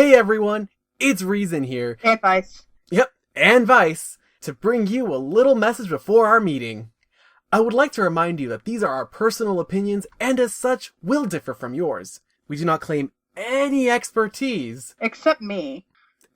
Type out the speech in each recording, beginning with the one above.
Hey everyone, it's Reason here. And Vice. Yep, and Vice, to bring you a little message before our meeting. I would like to remind you that these are our personal opinions and as such will differ from yours. We do not claim any expertise. Except me.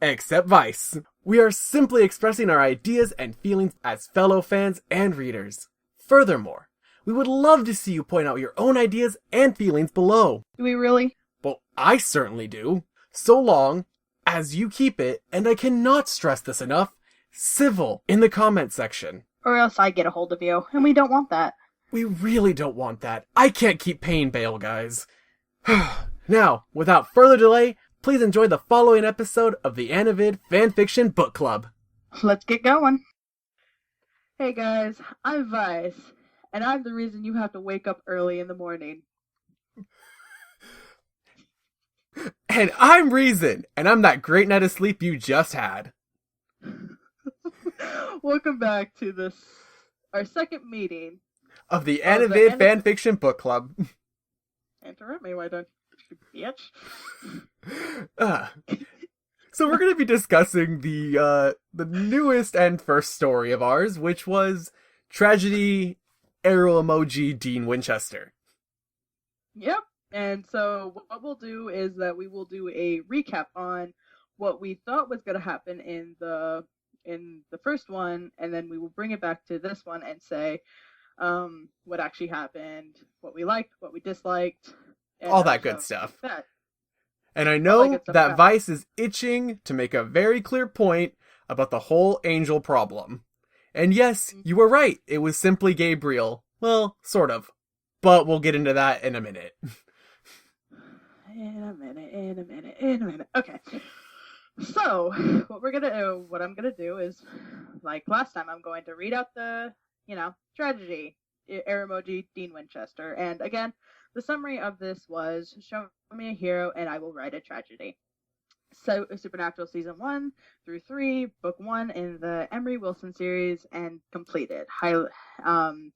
Except Vice. We are simply expressing our ideas and feelings as fellow fans and readers. Furthermore, we would love to see you point out your own ideas and feelings below. Do we really? Well, I certainly do. So long as you keep it, and I cannot stress this enough, civil in the comment section. Or else I get a hold of you, and we don't want that. We really don't want that. I can't keep paying bail, guys. Now, without further delay, please enjoy the following episode of the AniVid Fanfiction Book Club. Let's get going. Hey guys, I'm Vice, and I'm the reason you have to wake up early in the morning. And I'm Reason, and I'm that great night of sleep you just had. Welcome back to our second meeting of the AniVid Fanfiction Book Club. Interrupt me, why don't you, bitch? So we're going to be discussing the newest and first story of ours, which was Tragedy Arrow Emoji Dean Winchester. Yep. And so what we'll do is that we will do a recap on what we thought was going to happen in the first one, and then we will bring it back to this one and say what actually happened, what we liked, what we disliked, and all that good stuff. And I know that Vice is itching to make a very clear point about the whole angel problem. And yes, you were right. It was simply Gabriel. Well, sort of. But we'll get into that in a minute. In a minute. Okay. So, what I'm gonna do is, like last time, I'm going to read out the, tragedy, Arrow Emoji, Dean Winchester. And again, the summary of this was, show me a hero and I will write a tragedy. So, Supernatural Season 1 through 3, Book 1 in the Emery Wilson series, and completed.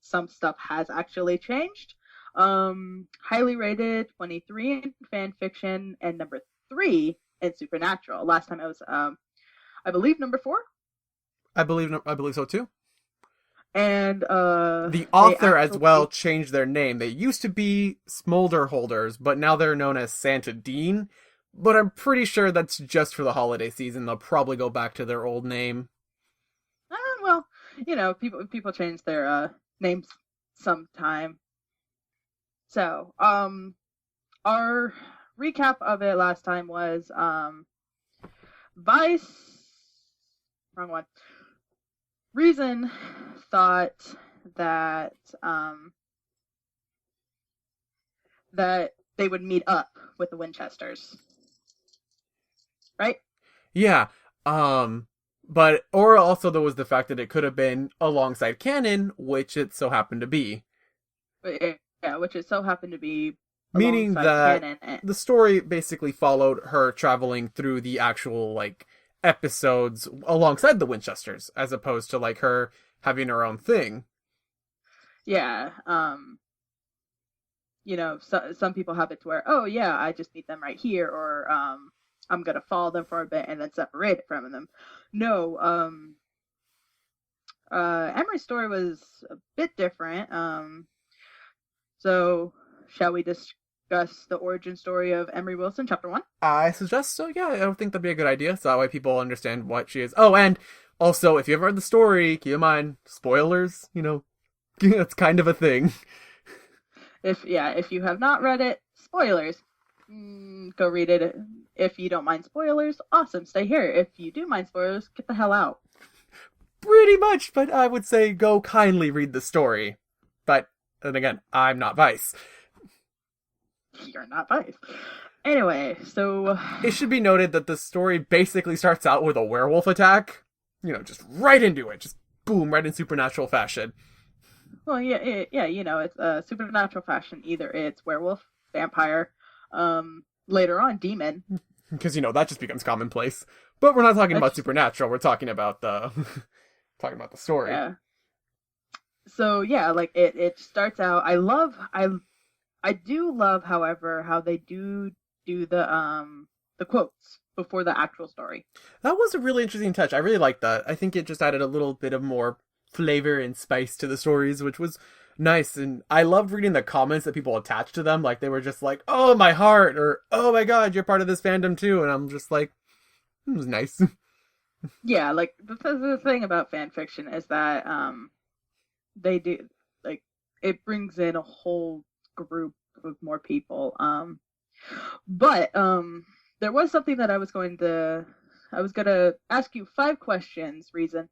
Some stuff has actually changed. Highly rated 23 in Fanfiction and number 3 in Supernatural. Last time it was, I believe number 4. I believe so too. And the author as well changed their name. They used to be Smolder Holders, but now they're known as Santa Dean. But I'm pretty sure that's just for the holiday season. They'll probably go back to their old name. Well, people change their names sometime. So, our recap of it last time was, Vice, wrong one. Reason thought that, that they would meet up with the Winchesters. Right? Yeah, but, or also there was the fact that it could have been alongside canon, which it so happened to be. Yeah, which it so happened to be. Meaning that the story basically followed her traveling through the actual, episodes alongside the Winchesters, as opposed to, her having her own thing. Yeah, some people have it to where, oh yeah, I just meet them right here, or, I'm gonna follow them for a bit and then separate it from them. No, Emery's story was a bit different, so, shall we discuss the origin story of Emery Wilson, Chapter 1? I suggest so, yeah. I think that'd be a good idea, so that way people understand what she is. Oh, and also, if you ever read the story, keep in mind, spoilers, it's kind of a thing. If you have not read it, spoilers. Go read it. If you don't mind spoilers, awesome, stay here. If you do mind spoilers, get the hell out. Pretty much, but I would say go kindly read the story. But and again, I'm not Vice. You're not Vice. Anyway, so... It should be noted that the story basically starts out with a werewolf attack. Just right into it. Just boom, right in supernatural fashion. Well, yeah, it's supernatural fashion. Either it's werewolf, vampire, later on, demon. Because, that just becomes commonplace. But we're not talking about supernatural. We're talking about the... talking about the story. Yeah. So yeah, it starts out. I do love, however, how they do the the quotes before the actual story. That was a really interesting touch. I really liked that. I think it just added a little bit of more flavor and spice to the stories, which was nice. And I loved reading the comments that people attached to them. Like, they were just like, oh, my heart, or oh my god, you're part of this fandom too. And I'm just like, it was nice. Yeah, like, the thing about fan fiction is that they do, like, it brings in a whole group of more people. But there was something that I was gonna ask you 5 questions, Reason,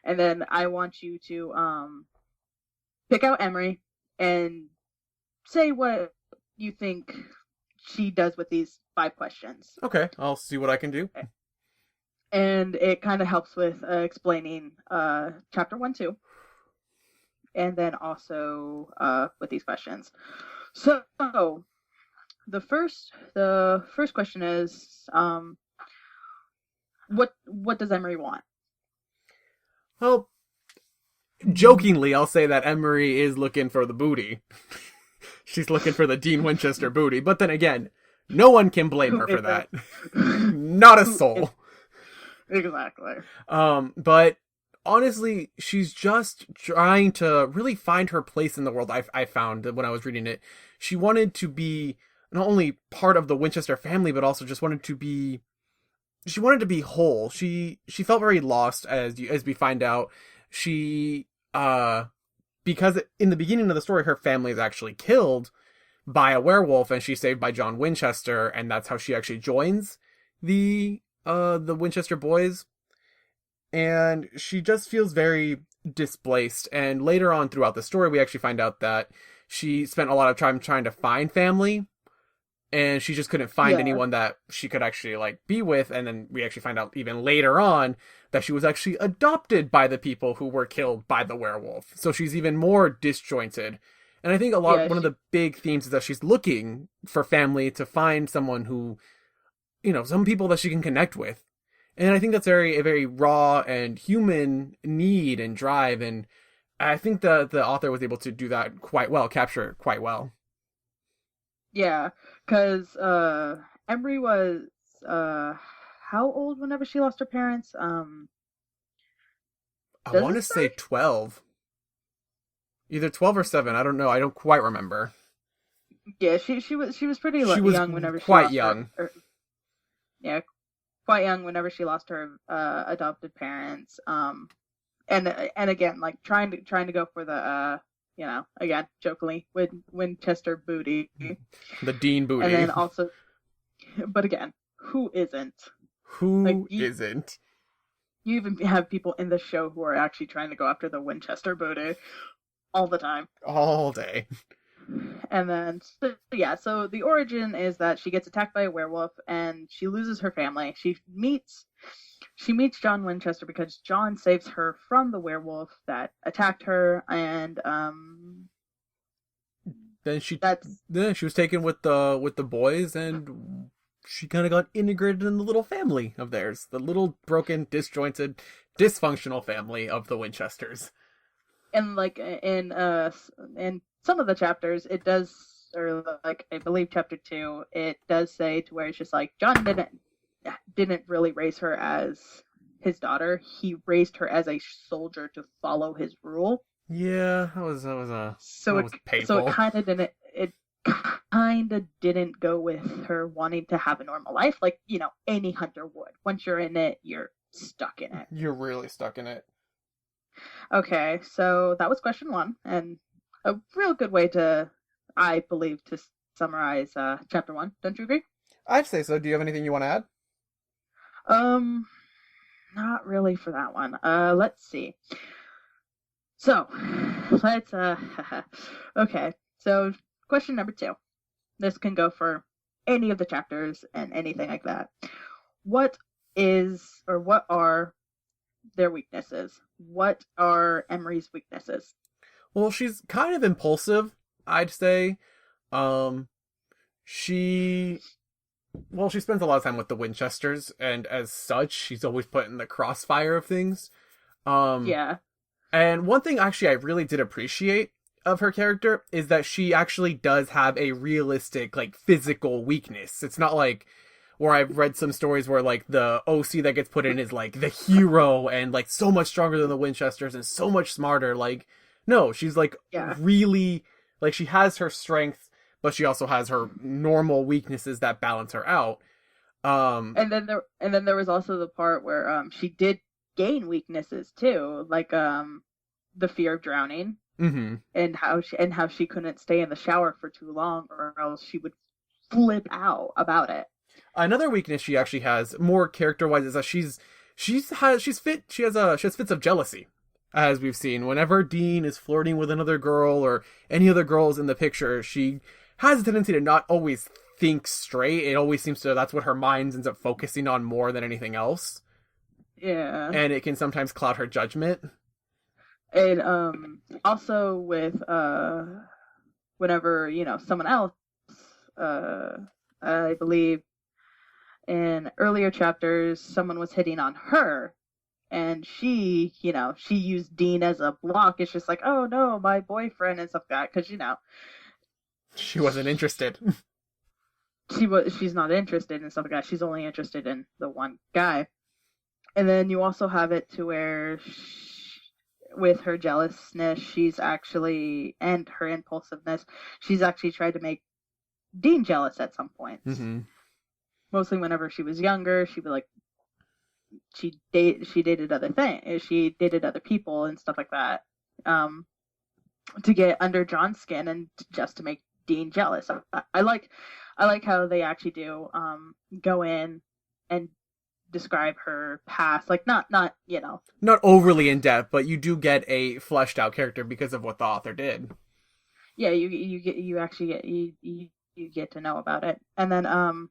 and then I want you to pick out Emery and say what you think she does with these 5 questions. Okay, I'll see what I can do. And it kind of helps with explaining chapter 1, 2, and then also with these questions. So the first question is, what does Emery want? Well, jokingly, I'll say that Emery is looking for the booty. She's looking for the Dean Winchester booty. But then again, no one can blame her for that. Not a soul. Exactly. But honestly, she's just trying to really find her place in the world. I found that when I was reading it, she wanted to be not only part of the Winchester family, but also just wanted to be. She wanted to be whole. She felt very lost as we find out. She because in the beginning of the story, her family is actually killed by a werewolf, and she's saved by John Winchester, and that's how she actually joins the Winchester boys. And she just feels very displaced. And later on throughout the story, we actually find out that she spent a lot of time trying to find family, and she just couldn't find anyone that she could actually, like, be with. And then we actually find out even later on that she was actually adopted by the people who were killed by the werewolf. So she's even more disjointed. And I think one of the big themes is that she's looking for family, to find someone who, some people that she can connect with. And I think that's a very raw and human need and drive. And I think the author was able to do that quite well, capture it quite well. Yeah, because Emery was how old whenever she lost her parents? I want to say 12. Either 12 or 7. I don't know. I don't quite remember. Yeah, she was pretty young whenever she quite lost young. Yeah, quite young whenever she lost her adopted parents. And again, like trying to go for the again, jokingly, with Winchester booty. The Dean booty. And then also, but again, who isn't? Who isn't? You even have people in the show who are actually trying to go after the Winchester booty all the time. All day. And then, so the origin is that she gets attacked by a werewolf and she loses her family. She meets John Winchester because John saves her from the werewolf that attacked her, and then she was taken with the boys, and she kind of got integrated in the little family of theirs, the little broken, disjointed, dysfunctional family of the Winchesters. And like in some of the chapters, it does, or like I believe chapter 2, it does say to where it's just like John didn't really raise her as his daughter. He raised her as a soldier to follow his rule. Yeah, that was painful. So it kind of didn't go with her wanting to have a normal life, like any hunter would. Once you're in it, you're stuck in it. You're really stuck in it. Okay, so that was question 1, and a real good way to, I believe, to summarize chapter 1. Don't you agree? I'd say so. Do you have anything you want to add? Not really for that one. Let's see. So, let's, okay. So, question number 2. This can go for any of the chapters and anything like that. What are their weaknesses? What are Emery's weaknesses? Well, she's kind of impulsive, I'd say. She spends a lot of time with the Winchesters, and as such, she's always put in the crossfire of things. Yeah. And one thing actually I really did appreciate of her character is that she actually does have a realistic, like, physical weakness. It's not like Or I've read some stories where like the OC that gets put in is like the hero and like so much stronger than the Winchesters and so much smarter. Like, no, she's like really, like she has her strengths, but she also has her normal weaknesses that balance her out. And then there was also the part where she did gain weaknesses too, like the fear of drowning, and how she couldn't stay in the shower for too long, or else she would flip out about it. Another weakness she actually has, more character-wise, is that she has fits of jealousy, as we've seen. Whenever Dean is flirting with another girl or any other girls in the picture, she has a tendency to not always think straight. It always seems to, that's what her mind ends up focusing on more than anything else. Yeah. And it can sometimes cloud her judgment. And also with whenever, someone else, I believe in earlier chapters, someone was hitting on her, and she used Dean as a block. It's just like, oh no, my boyfriend and stuff like that, because she wasn't interested. She's not interested in stuff like that. She's only interested in the one guy. And then you also have it to where with her jealousness, and her impulsiveness, she's actually tried to make Dean jealous at some point. Mostly whenever she was younger, she'd be like, she dated other things, she dated other people and stuff like that, to get under John's skin and just to make Dean jealous. I like how they actually do go in and describe her past, like not overly in depth, but you do get a fleshed out character because of what the author did. Yeah, you get to know about it, and then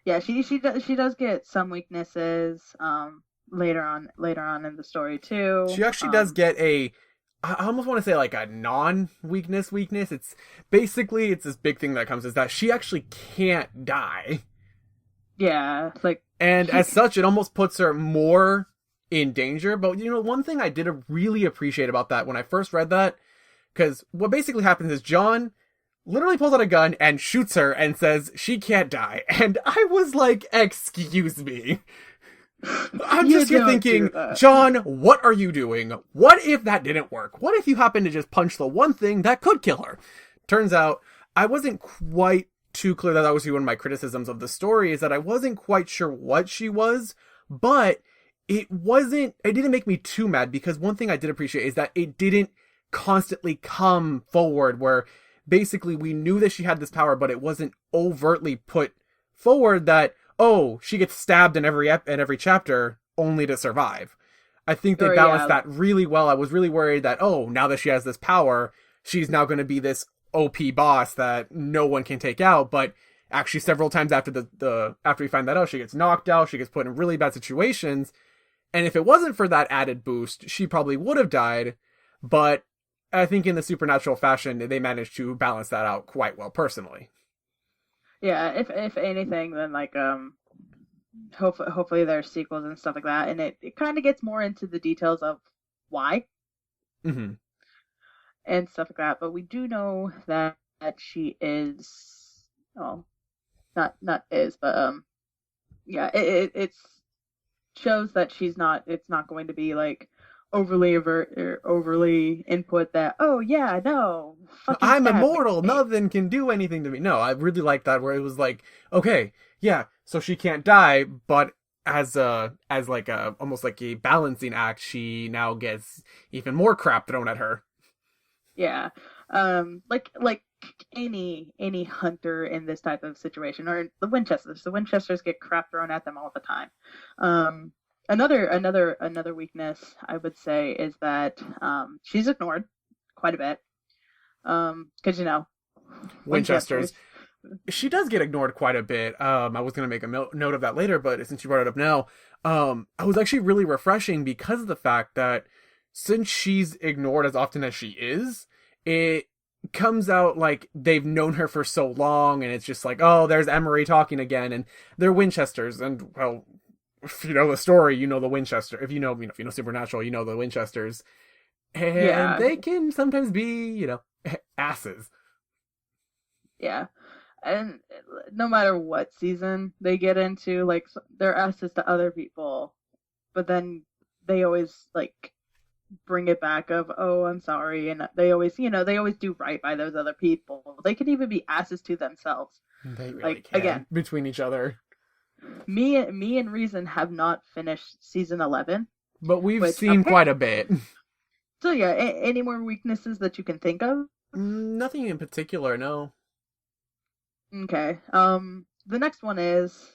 yeah, she does get some weaknesses later on in the story too. She actually does get I almost want to say like a non-weakness. It's basically, it's this big thing that comes is that she actually can't die. Yeah, and as such, it almost puts her more in danger. But one thing I did really appreciate about that when I first read that, because what basically happens is John literally pulls out a gun and shoots her and says she can't die, and I was like, excuse me. I'm just here thinking, John, what are you doing? What if that didn't work? What if you happened to just punch the one thing that could kill her? Turns out, I wasn't quite too clear that was one of my criticisms of the story, is that I wasn't quite sure what she was, but it didn't make me too mad, because one thing I did appreciate is that it didn't constantly come forward where basically we knew that she had this power, but it wasn't overtly put forward that, oh, she gets stabbed in every chapter only to survive. I think they balanced that really well. I was really worried that, oh, now that she has this power, she's now going to be this OP boss that no one can take out. But actually, several times after after we find that out, she gets knocked out, she gets put in really bad situations. And if it wasn't for that added boost, she probably would have died. But I think in the supernatural fashion, they managed to balance that out quite well, personally. Yeah, if anything, then hopefully there's sequels and stuff like that, and it kind of gets more into the details of why, and stuff like that. But we do know that she is, not is, but yeah, it shows that she's not. It's not going to be like overly overly input that, oh yeah, no, I'm immortal, nothing can do anything to me. No, I really like that, where it was like, okay, yeah, so she can't die, but as almost like a balancing act, she now gets even more crap thrown at her. Yeah, like any hunter in this type of situation, or the Winchesters get crap thrown at them all the time. Another weakness I would say is that she's ignored quite a bit, because Winchesters. She does get ignored quite a bit. I was going to make a note of that later, but since you brought it up now, I was actually really refreshing because of the fact that since she's ignored as often as she is, it comes out like they've known her for so long, and it's just like, oh, there's Emery talking again, and they're Winchesters, and well, if you know the story, you know the Winchester. If you know Supernatural, you know the Winchesters, and they can sometimes be, asses. Yeah, And no matter what season they get into, like they're asses to other people, but then they always like bring it back of, oh, I'm sorry, and they always, they always do right by those other people. They can even be asses to themselves. They really Like can, again, between each other. me and Reason have not finished season 11, But we've which seen quite a bit. So yeah, any more weaknesses that you can think of? Nothing in particular, no. Okay. The next one is,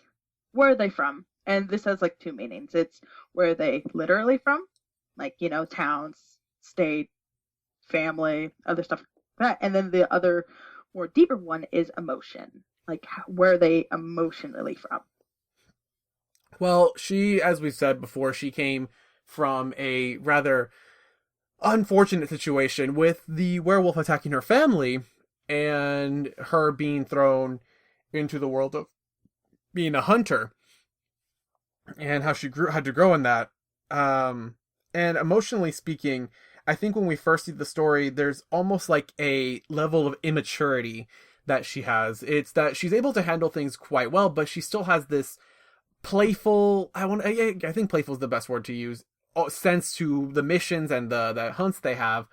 where are they from? And this has like two meanings. It's where are they literally from, like towns, state, family, other stuff like that. And then the other, more deeper one is emotion, like where are they emotionally from? Well, she, as we said before, she came from a rather unfortunate situation with the werewolf attacking her family and her being thrown into the world of being a hunter and how she had to grow in that. And emotionally speaking, I think when we first see the story, there's almost like a level of immaturity that she has. It's that she's able to handle things quite well, but she still has this playful, I think playful is the best word to use, sense to the missions and the hunts they have.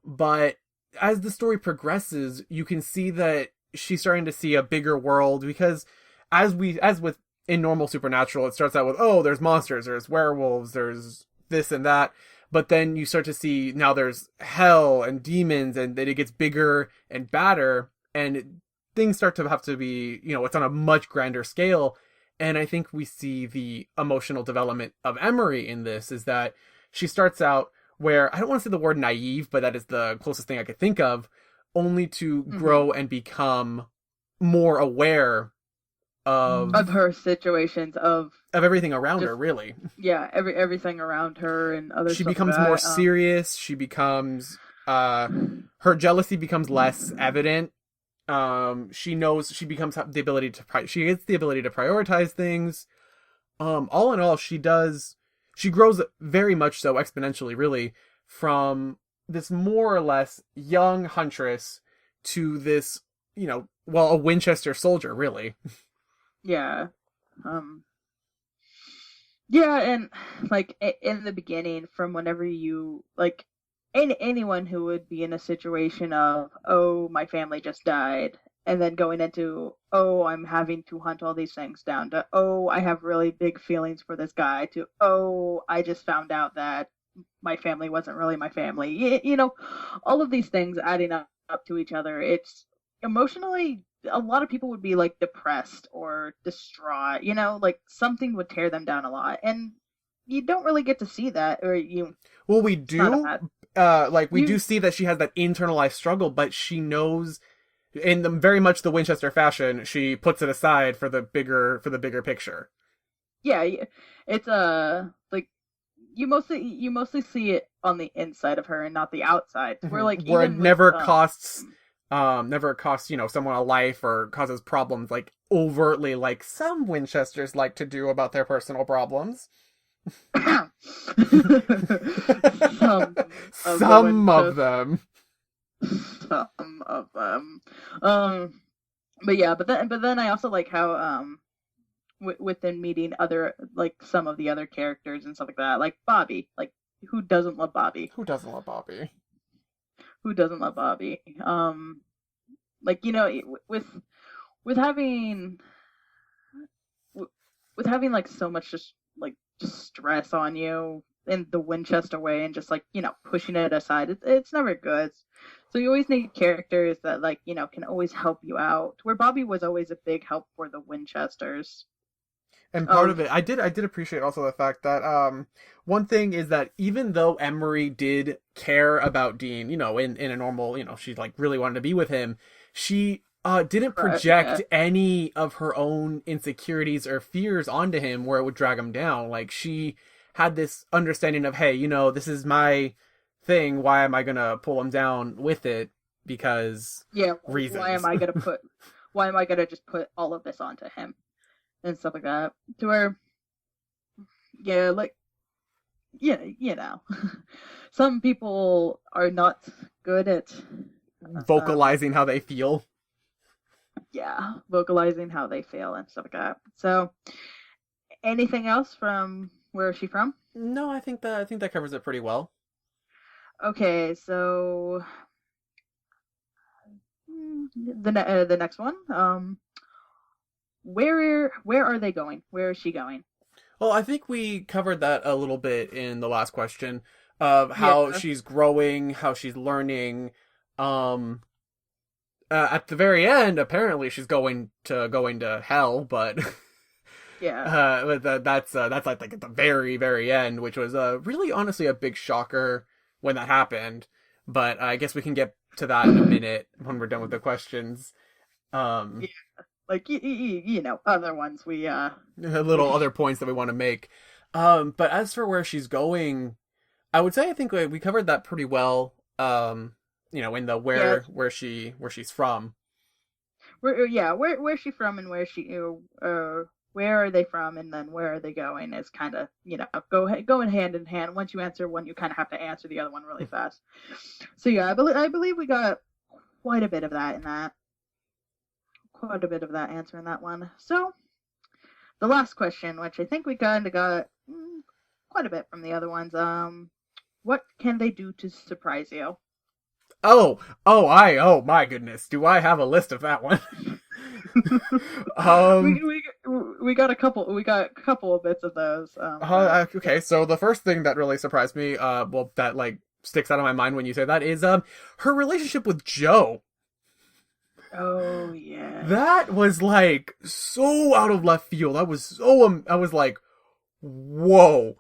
But as the story progresses, you can see that she's starting to see a bigger world, because as with in normal supernatural, it starts out with, oh, there's monsters, there's werewolves, there's this and that. But then you start to see now there's hell and demons, and then it gets bigger and badder, and things start to have to be, it's on a much grander scale. And I think we see the emotional development of Emery in this, is that she starts out where, I don't want to say the word naive, but that is the closest thing I could think of, only to grow and become more aware of her situations, of everything around her, really. Yeah, everything around her and other she stuff becomes like more that. serious. She becomes her jealousy becomes less evident. She knows, she becomes the ability to she gets the ability to prioritize things. All in all, she grows very much so exponentially, really, from this more or less young huntress to this, a Winchester soldier, really. Yeah. Yeah, and like in the beginning, from whenever you like anyone who would be in a situation of, oh, my family just died, and then going into, oh, I'm having to hunt all these things down, to, oh, I have really big feelings for this guy, to, oh, I just found out that my family wasn't really my family. All of these things adding up to each other. It's emotionally, a lot of people would be like depressed or distraught, like something would tear them down a lot. And you don't really get to see that, or you. Well, we do. We do see that she has that internalized struggle, but she knows, in very much the Winchester fashion, she puts it aside for the bigger picture. Yeah, it's like you mostly see it on the inside of her and not the outside. Where like where even it never costs someone a life or causes problems like overtly, like some Winchesters like to do about their personal problems. Some of them. Some of them. But then I also like how within meeting other, like some of the other characters and stuff like that, like Bobby, like who doesn't love Bobby? Who doesn't love Bobby? Who doesn't love Bobby? Like with having like so much just stress on you in the Winchester way, and just like pushing it aside, it's never good. So you always need characters that like can always help you out. Where Bobby was always a big help for the Winchesters. And part of it, I did appreciate also the fact that one thing is that even though Emery did care about Dean, in a normal, she like really wanted to be with him, she didn't project any of her own insecurities or fears onto him where it would drag him down. Like, she had this understanding of, hey, this is my thing. Why am I gonna pull him down with it? Because reasons. Why am I gonna just put all of this onto him and stuff like that? To where, some people are not good at vocalizing how they feel. yeah, vocalizing how they feel and stuff like that. So, anything else from where is she from? No, I think that covers it pretty well. Okay, so the next one. Where are they going? Where is she going? Well, I think we covered that a little bit in the last question of how Yeah, she's growing, how she's learning. Um, at the very end, apparently she's going to hell, but yeah. that's like at the very very end, which was really honestly a big shocker when that happened. But I guess we can get to that in a minute when we're done with the questions. Yeah, Um, like other ones little other points that we want to make. But as for where she's going, I would say I think we covered that pretty well. In the yeah, where she's from. where's she from and where are they from and then where are they going is kind of going hand in hand. Once you answer one, you kind of have to answer the other one really fast. So yeah, I believe we got quite a bit of that in that. Quite a bit of that answer in that one. So the last question, which I think we kind of got quite a bit from the other ones. What can they do to surprise you? Oh my goodness, do I have a list of that one? um, we got a couple. We got a couple of bits of those. okay, so the first thing that really surprised me, that like sticks out of my mind when you say that is her relationship with Joe. Oh yeah. That was like so out of left field. I was like, whoa.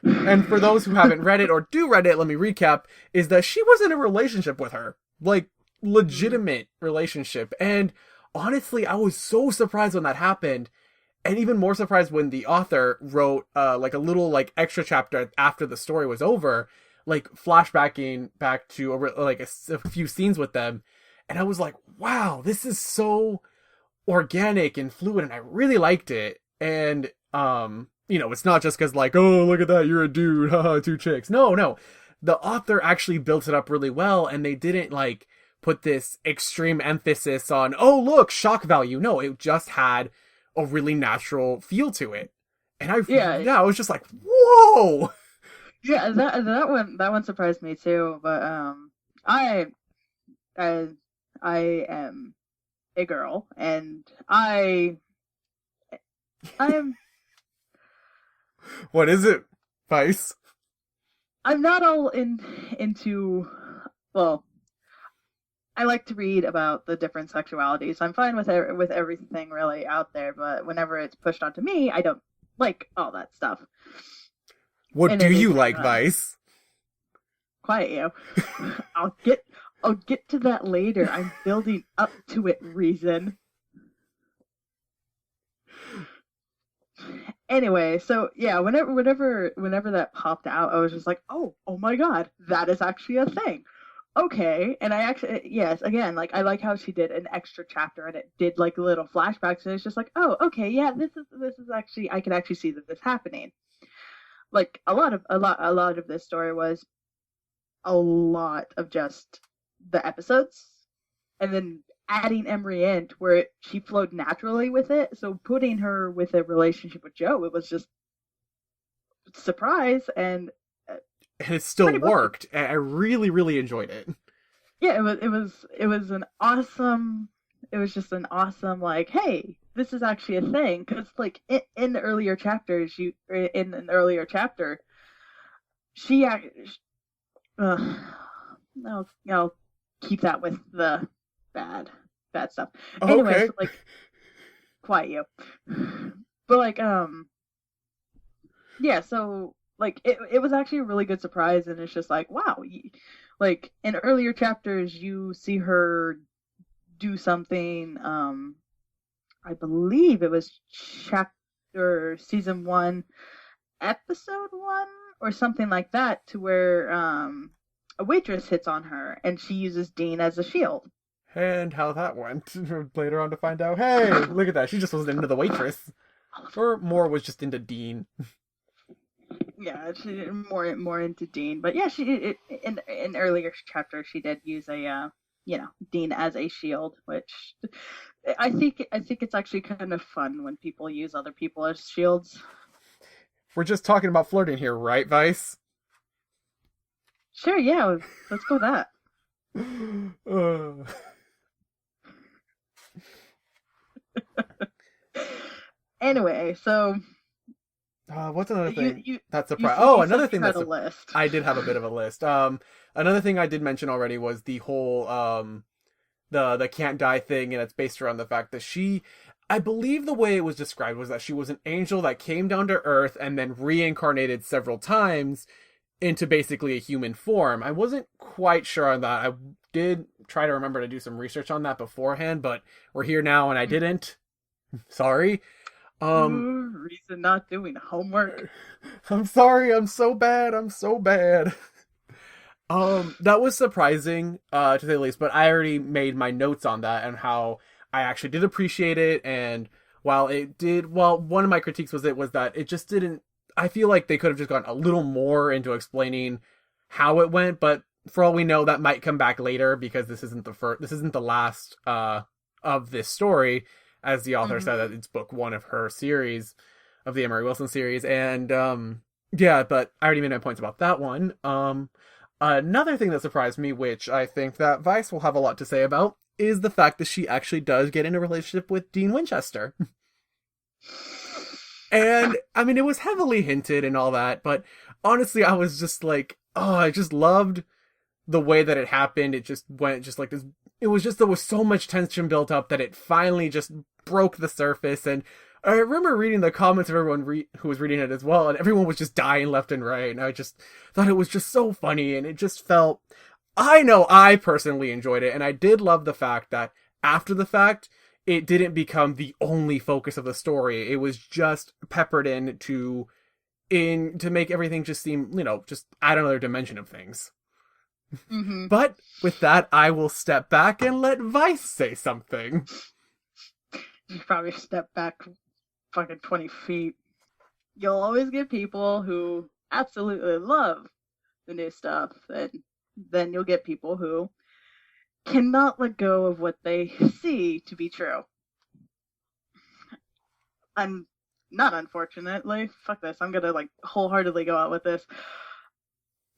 And for those who haven't read it or do read it, let me recap, is that she was in a relationship with her. Like, legitimate relationship. And honestly, I was so surprised when that happened. And even more surprised when the author wrote, like a little, like, extra chapter after the story was over, like, flashbacking back to, a few scenes with them. And I was like, wow, this is so organic and fluid, and I really liked it. And, it's not just because, like, oh, look at that, you're a dude, haha, two chicks. No. The author actually built it up really well, and they didn't, like, put this extreme emphasis on, oh, look, shock value. No, it just had a really natural feel to it. And I was just like, whoa! Yeah, that one surprised me too. But I I I am a girl, and I'm What is it, Vice? I'm not all into well. I like to read about the different sexualities. I'm fine with everything really out there, but whenever it's pushed onto me, I don't like all that stuff. What And do you anything, like, Vice? quiet you. I'll get to that later. I'm building up to it, Reason. Anyway, so yeah, whenever that popped out, I was just like, oh my god, that is actually a thing. Okay, and I actually yes, again, like I like how she did an extra chapter and it did like little flashbacks, and it's just like, oh, okay, yeah, this is actually I can actually see that this happening. Like a lot of this story was a lot of just the episodes, and then adding Emery in to where she flowed naturally with it. So putting her with a relationship with Joe, it was just surprise and And it still pretty much. worked. I really, really enjoyed it. Yeah, it was an awesome. It was just an awesome like, hey, this is actually a thing because like in the earlier chapters, in an earlier chapter, she uh, I'll keep that with the bad stuff. Anyway, Okay. so like quiet you. But like yeah, so like it was actually a really good surprise, and it's just like wow, like in earlier chapters you see her do something. I believe it was chapter season 1, episode 1, or something like that, to where a waitress hits on her, and she uses Dean as a shield. And how that went. Later on to find out, hey, look at that. She just wasn't into the waitress. Or more was just into Dean. Yeah, she more into Dean, but yeah, in earlier chapter she did use Dean as a shield, which I think it's actually kind of fun when people use other people as shields. We're just talking about flirting here, right, Vice? Sure, yeah, let's go with that. Anyway, so what's another thing that you, surprised? you said Another you thing had a list. I did have a bit of a list. Another thing I did mention already was the whole the can't die thing, and it's based around the fact that I believe the way it was described was that she was an angel that came down to Earth and then reincarnated several times into basically a human form. I wasn't quite sure on that. I did try to remember to do some research on that beforehand, but we're here now and I didn't. Sorry. Reason not doing homework. I'm sorry, I'm so bad. That was surprising, to say the least, but I already made my notes on that and how I actually did appreciate it, and while one of my critiques was that it just didn't, I feel like they could have just gone a little more into explaining how it went, but for all we know, that might come back later, because this isn't the last, of this story, as the author said, that it's book 1 of her series, of the Emery Wilson series, and, yeah, but I already made my points about that one. Another thing that surprised me, which I think that Vice will have a lot to say about, is the fact that she actually does get in a relationship with Dean Winchester. And, I mean, it was heavily hinted and all that, but honestly, I was just like, oh, I just loved the way that it happened. It just went just like this. It was just, there was so much tension built up that it finally just broke the surface. And I remember reading the comments of everyone who was reading it as well, and everyone was just dying left and right. And I just thought it was just so funny, and it just felt, I know I personally enjoyed it, and I did love the fact that after the fact, it didn't become the only focus of the story. It was just peppered in to make everything just seem, just add another dimension of things. Mm-hmm. But with that, I will step back and let Vice say something. You probably step back fucking 20 feet. You'll always get people who absolutely love the new stuff, and then you'll get people who cannot let go of what they see to be true. I'm not, unfortunately. Fuck this. I'm gonna wholeheartedly go out with this.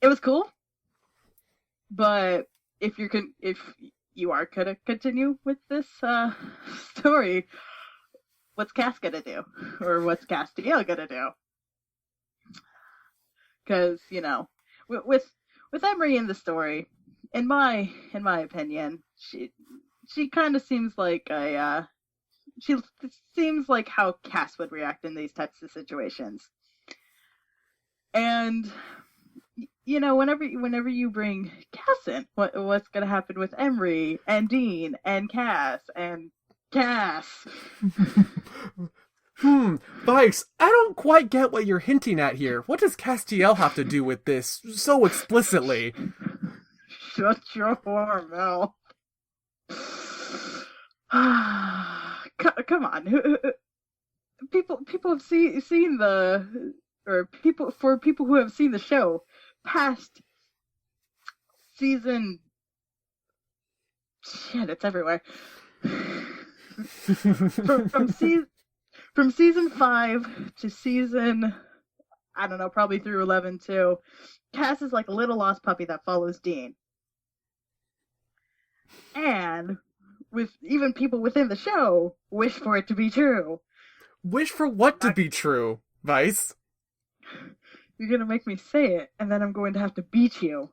It was cool, but if you are gonna continue with this story, what's Cass gonna do, or what's Castiel gonna do? Because with Emery in the story, in my opinion, she kind of seems like she seems like how Cass would react in these types of situations. And whenever you bring Cass in, what's gonna happen with Emery and Dean and Cass and Cass? Vice, I don't quite get what you're hinting at here. What does Castiel have to do with this so explicitly? Shut your whore mouth. Come on. People have seen the, or people who have seen the show past season. Shit, it's everywhere. From season 5 to season, I don't know, probably through 11 too. Cass is like a little lost puppy that follows Dean. And with even people within the show wish for it to be true. Wish for what to be true, Vice? You're gonna make me say it, and then I'm going to have to beat you.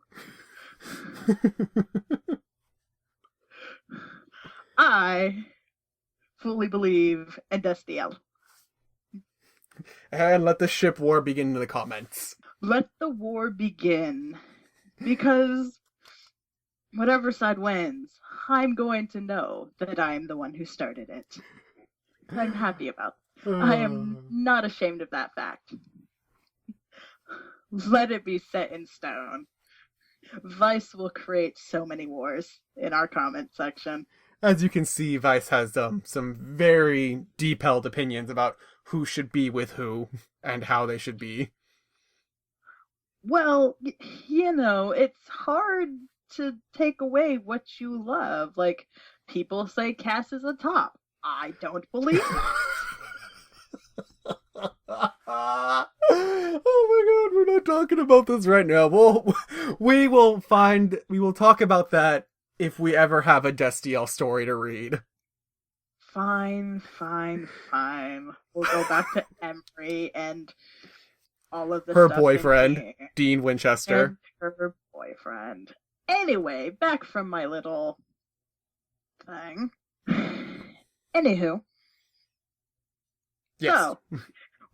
I fully believe in Destiel. And let the ship war begin in the comments. Let the war begin. Because whatever side wins, I'm going to know that I'm the one who started it. I'm happy about it. I am not ashamed of that fact. Let it be set in stone. Vice will create so many wars in our comment section. As you can see, Vice has some very deep-held opinions about who should be with who and how they should be. Well, it's hard to take away what you love. Like, people say Cass is a top. I don't believe that. Oh my god, we're not talking about this right now. We will talk about that if we ever have a Destiel story to read. Fine. We'll go back to Emery and all of the her stuff boyfriend, Dean Winchester. And her boyfriend. Anyway, back from my little thing. Anywho. Yes. So,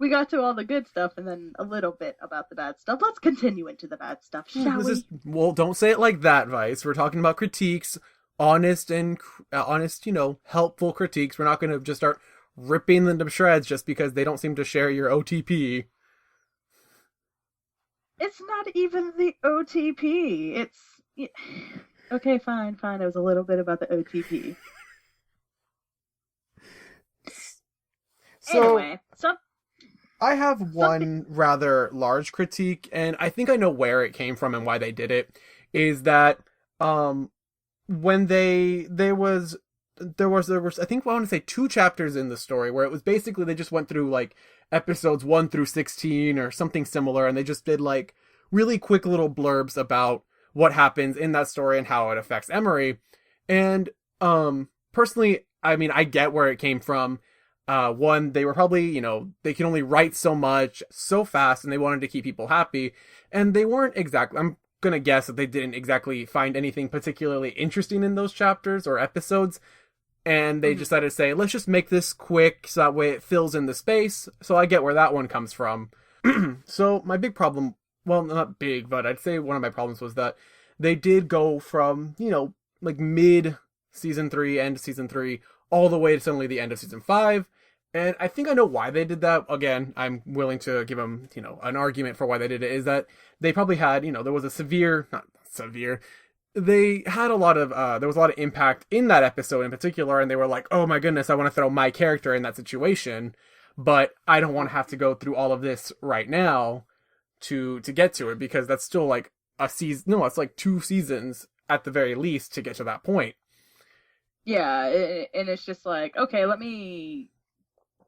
we got to all the good stuff and then a little bit about the bad stuff. Let's continue into the bad stuff, shall we? Well, don't say it like that, Vice. We're talking about critiques, honest, helpful critiques. We're not going to just start ripping them to shreds just because they don't seem to share your OTP. It's not even the OTP. It's... Okay, fine. It was a little bit about the OTP. So, anyway, I have one rather large critique, and I think I know where it came from and why they did it, is that when there was I think I want to say 2 chapters in the story where it was basically they just went through like episodes 1 through 16 or something similar, and they just did like really quick little blurbs about what happens in that story and how it affects Emery. And personally, I mean, I get where it came from. One, they were probably, they can only write so much so fast, and they wanted to keep people happy, and they weren't exactly, I'm gonna guess that they didn't exactly find anything particularly interesting in those chapters or episodes, and they decided to say, let's just make this quick so that way it fills in the space. So I get where that one comes from. So my big problem, well, not big, but I'd say one of my problems was that they did go from, like mid season 3, end of season 3, all the way to suddenly the end of season 5. And I think I know why they did that. Again, I'm willing to give them, an argument for why they did it, is that they probably had, there was they had a lot of, there was a lot of impact in that episode in particular, and they were like, oh my goodness, I want to throw my character in that situation, but I don't want to have to go through all of this right now to get to it, because that's still like a season, no, it's like 2 seasons at the very least to get to that point. Yeah, and it's just like, okay, let me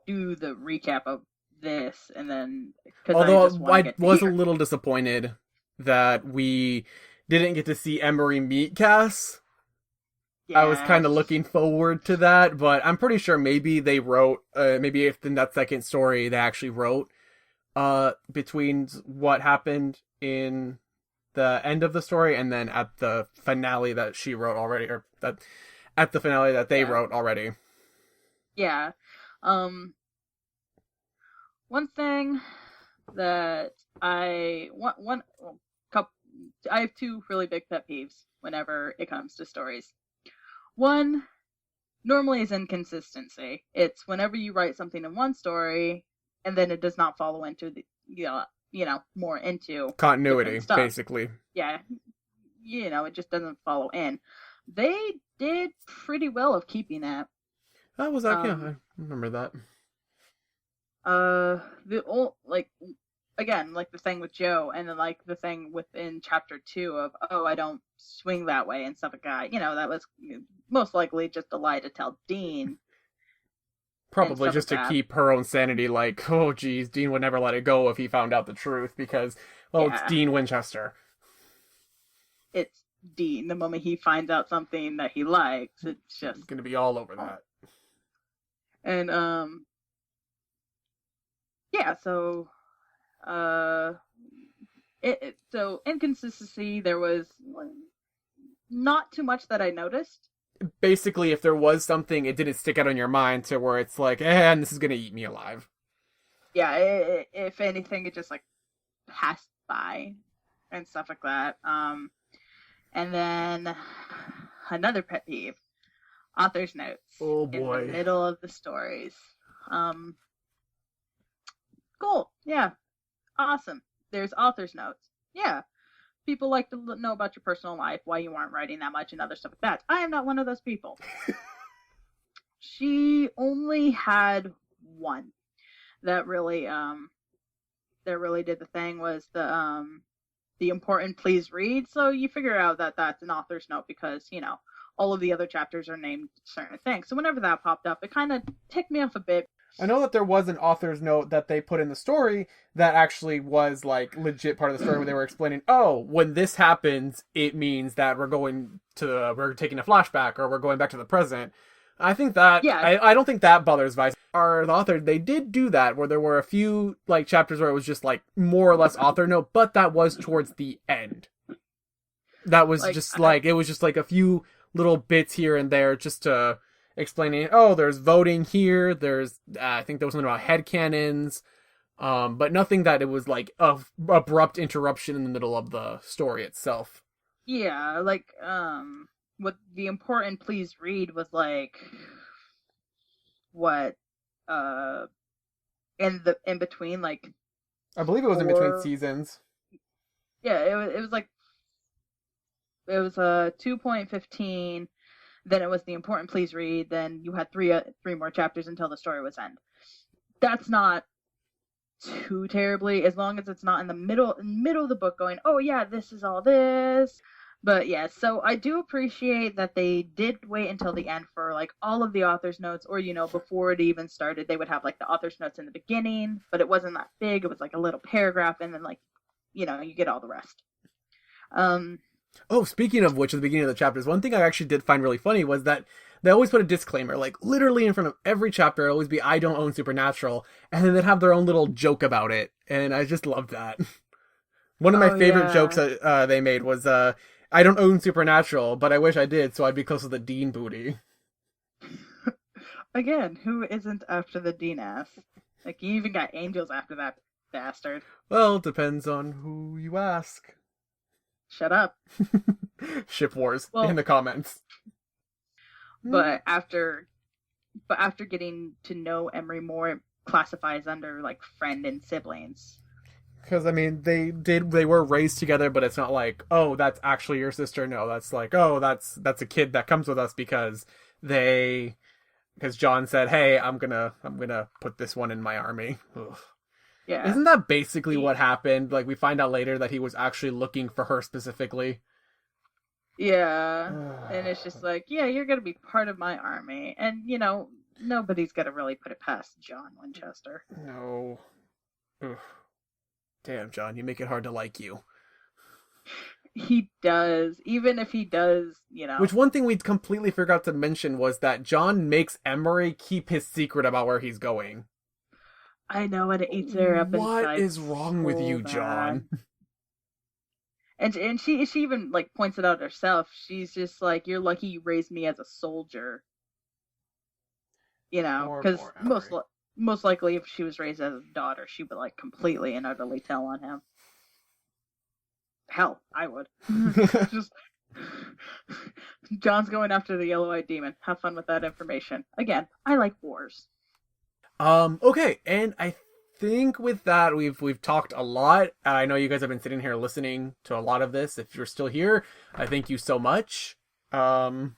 do the recap of this, and then... Although I was a little disappointed that we didn't get to see Emery meet Cass. Yes. I was kind of looking forward to that, but I'm pretty sure maybe they wrote, maybe if in that second story they actually wrote between what happened in the end of the story and then at the finale that she wrote already, or that at the finale that they wrote already. Yeah. One thing that I have 2 really big pet peeves whenever it comes to stories. One, normally, is inconsistency. It's whenever you write something in one story and then it does not follow into the, more into continuity, basically. Yeah. It just doesn't follow in. They did pretty well of keeping that. That was that. Yeah, I remember that. Again, like the thing with Joe, and then like the thing within chapter 2 of, oh, I don't swing that way and stuff like that. That was most likely just a lie to tell Dean. Probably just to keep her own sanity, like, oh geez, Dean would never let it go if he found out the truth, because, it's Dean Winchester. It's Dean. The moment he finds out something that he likes, it's just going to be all over that. And so so inconsistency, there was not too much that I noticed. Basically, if there was something, it didn't stick out on your mind to where it's like, and this is gonna eat me alive. Yeah, if anything, it just like passed by and stuff like that. And then another pet peeve: author's notes. Oh boy! In the middle of the stories. Cool. Yeah. Awesome. There's author's notes. Yeah. People like to know about your personal life, why you aren't writing that much, and other stuff like that. I am not one of those people. She only had one that really did the thing, was the the important please read. So you figure out that that's an author's note because, all of the other chapters are named certain things. So whenever that popped up, it kind of ticked me off a bit. I know that there was an author's note that they put in the story that actually was like legit part of the story where they were explaining, oh, when this happens, it means that we're taking a flashback or we're going back to the present. I think that, yeah. I don't think that bothers Vice. The author, they did do that where there were a few like chapters where it was just like more or less author note, but that was towards the end. That was it was just like a few little bits here and there just to explaining, oh, there's voting here, there's, I think there was something about headcanons, but nothing that it was like a abrupt interruption in the middle of the story itself. Yeah, like, what the important please read was like, what, in between, like, I believe it was in between seasons. Yeah, it was like, it was 2.15, then it was the important please read, then you had three more chapters until the story was end. That's not too terribly, as long as it's not in the middle of the book going, oh yeah, this is all this. But yeah, so I do appreciate that they did wait until the end for like all of the author's notes, or before it even started, they would have like the author's notes in the beginning, but it wasn't that big. It was like a little paragraph, and then like, you get all the rest. Oh, speaking of which, at the beginning of the chapters, one thing I actually did find really funny was that they always put a disclaimer, like literally in front of every chapter, always be, I don't own Supernatural, and then they'd have their own little joke about it, and I just loved that. One of my favorite jokes that they made was, I don't own Supernatural, but I wish I did, so I'd be close to the Dean booty. Again, who isn't after the Dean ass? Like, you even got angels after that bastard. Well, depends on who you ask. Shut up. Ship wars in the comments. But after getting to know Emery more, it classifies under like friend and siblings. Because I mean, they were raised together, but it's not like, oh, that's actually your sister. No, that's like, oh, that's a kid that comes with us because John said, hey, I'm gonna put this one in my army. Ugh. Yeah. Isn't that basically what happened? Like, we find out later that he was actually looking for her specifically. Yeah. And it's just like, yeah, you're going to be part of my army. And, nobody's going to really put it past John Winchester. No. Ugh. Damn, John, you make it hard to like you. He does. Even if he does, Which one thing we completely forgot to mention was that John makes Emery keep his secret about where he's going. I know, and it eats her up inside. What is wrong with you, John? And she even like points it out herself. She's just like, you're lucky you raised me as a soldier. Because most likely if she was raised as a daughter, she would like completely and utterly tell on him. Hell, I would. Just John's going after the yellow-eyed demon. Have fun with that information. Again, I like wars. Okay, and I think with that we've talked a lot. I know you guys have been sitting here listening to a lot of this. If you're still here, I thank you so much. And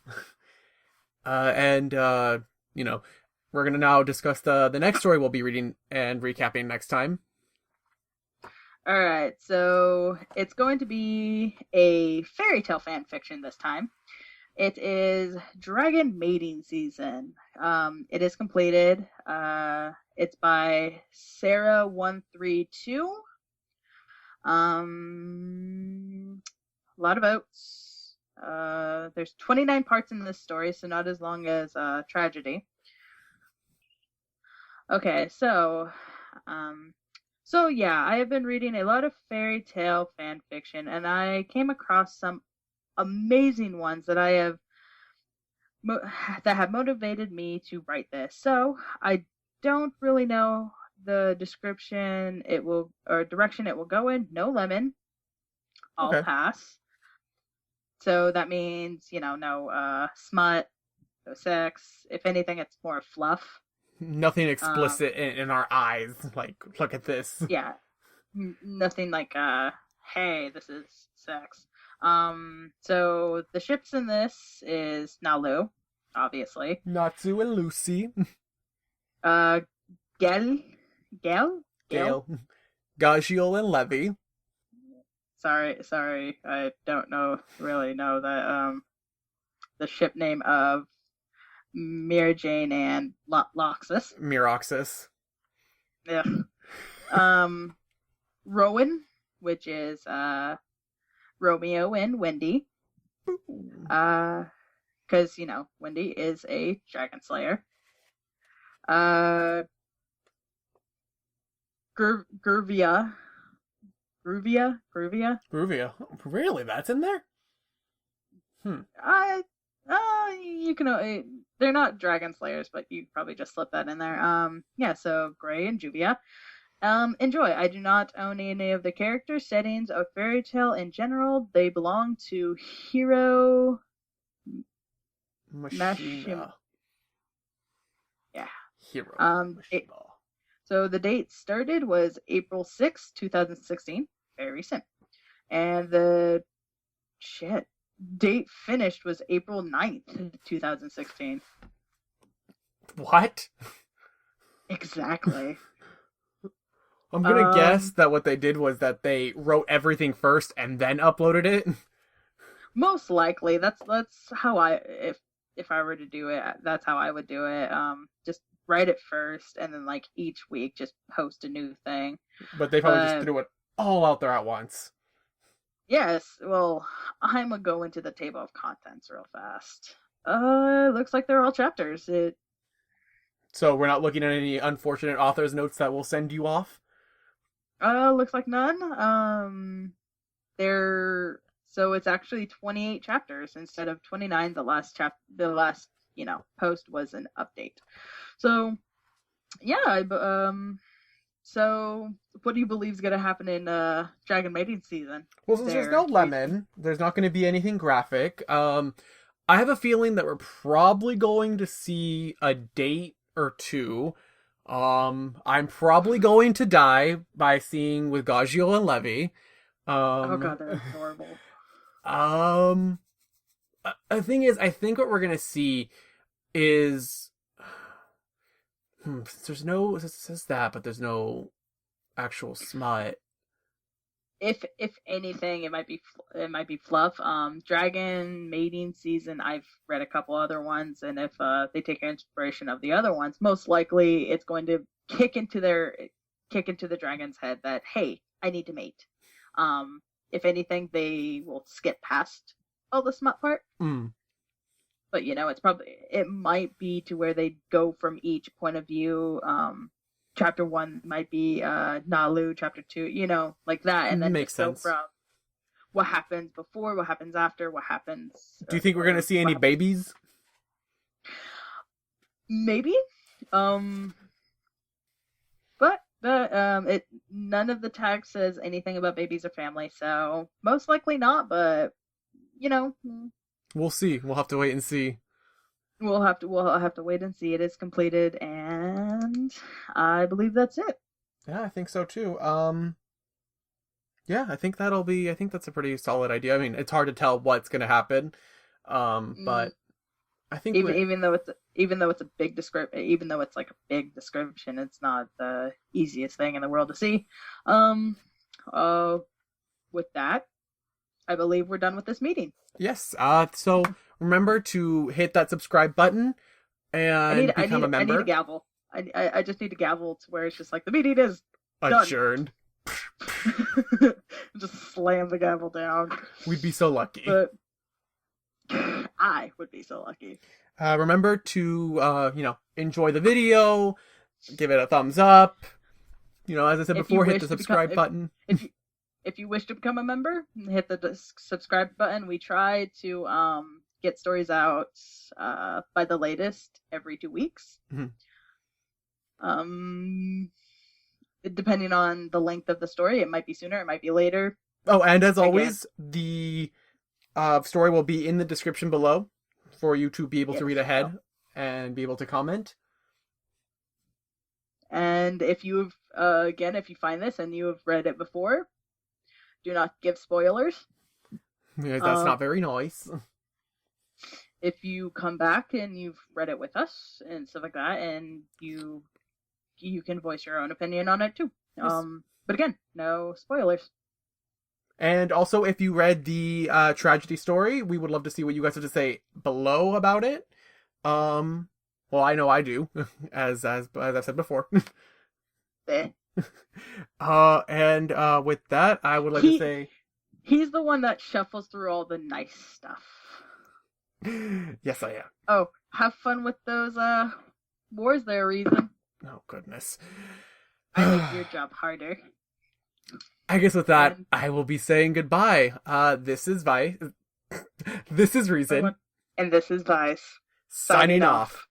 we're gonna now discuss the next story we'll be reading and recapping next time. Alright, so it's going to be a fairy tale fan fiction this time. It is Dragon Mating Season. It is completed. It's by Sarah132. A lot of votes. There's 29 parts in this story, so not as long as Tragedy. Okay, so yeah, I have been reading a lot of fairy tale fan fiction, and I came across some amazing ones that that have motivated me to write this. So I don't really know the direction it will go in. No lemon. I'll pass. So that means, no smut, no sex. If anything, it's more fluff. Nothing explicit in our eyes. Like, look at this. Yeah. Nothing like, hey, this is sex. So the ships in this is Nalu, obviously. Natsu and Lucy. Gale? Gagiel and Levy. sorry, I don't really know that the ship name of Mira Jane and Loxus. Miroxis. Yeah. Rowan, which is Romeo and Wendy. Because Wendy is a dragon slayer. Gruvia. Really? That's in there? You can. They're not dragon slayers, but you probably just slip that in there. Yeah. So Gray and Juvia. Enjoy. I do not own any of the characters, settings, or fairy tale in general. They belong to Hiro Mashima. Yeah. Hiro Mashima. So the date started was April 6th, 2016. Very recent. And the date finished was April 9th, 2016. What? Exactly. I'm gonna guess that what they did was that they wrote everything first and then uploaded it. Most likely. That's how if I were to do it, that's how I would do it. Just write it first and then like each week just post a new thing. But they probably just threw it all out there at once. Yes. Well, I'm gonna go into the table of contents real fast. Looks like they're all chapters. So we're not looking at any unfortunate author's notes that will send you off? Looks like none. So it's actually 28 chapters instead of 29. The last post was an update. So, yeah, so what do you believe is going to happen in Dragon Maiden season? Well, since there's no lemon, there's not going to be anything graphic. I have a feeling that we're probably going to see a date or two. I'm probably going to die by seeing with Gagio and Levy. Oh god, they're adorable. The thing is, I think what we're gonna see is, there's no, it says that, but there's no actual smut. If anything, it might be fluff. Dragon Maiden season, I've read a couple other ones, and if they take inspiration of the other ones, most likely it's going to kick into the dragon's head that, hey, I need to mate. If anything, they will skip past all the smut part. But it might be to where they go from each point of view. Chapter 1 might be Nalu, chapter 2, like that, and then makes sense. Go from what happens before, what happens after, what happens. Do you think we're gonna see any babies? Maybe. But none of the tags says anything about babies or family, so most likely not. But we'll see. We'll have to wait and see. We'll have to wait and see. It is completed, and I believe that's it. Yeah, I think so too. Yeah, I think that's a pretty solid idea. I mean, it's hard to tell what's going to happen. But I think even though it's a big description, even though it's like a big description, it's not the easiest thing in the world to see. With that, I believe we're done with this meeting. Yes. So remember to hit that subscribe button and become a member. I need a gavel. I just need a gavel to where it's just like the meeting is adjourned. Just slam the gavel down. We'd be so lucky. But I would be so lucky. Remember to enjoy the video, give it a thumbs up. As I said before, hit the subscribe button. If you wish to become a member, hit the subscribe button. We try to get stories out by the latest every 2 weeks. Depending on the length of the story, it might be sooner, it might be later. Oh, and as always, the story will be in the description below for you to be able to read ahead and be able to comment. And if you've if you find this and you have read it before, do not give spoilers. Yeah, that's not very nice. If you come back and you've read it with us and stuff like that, and you can voice your own opinion on it too. Yes. But again, no spoilers. And also, if you read the tragedy story, we would love to see what you guys have to say below about it. Well, I know I do, as I've said before. Eh. And with that, I would like to say... He's the one that shuffles through all the nice stuff. Yes, I am. Oh, have fun with those wars there, Reason. Oh, goodness. I make your job harder. I guess with that, I will be saying goodbye. This is Vice. This is Reason. And this is Vice. Signing off.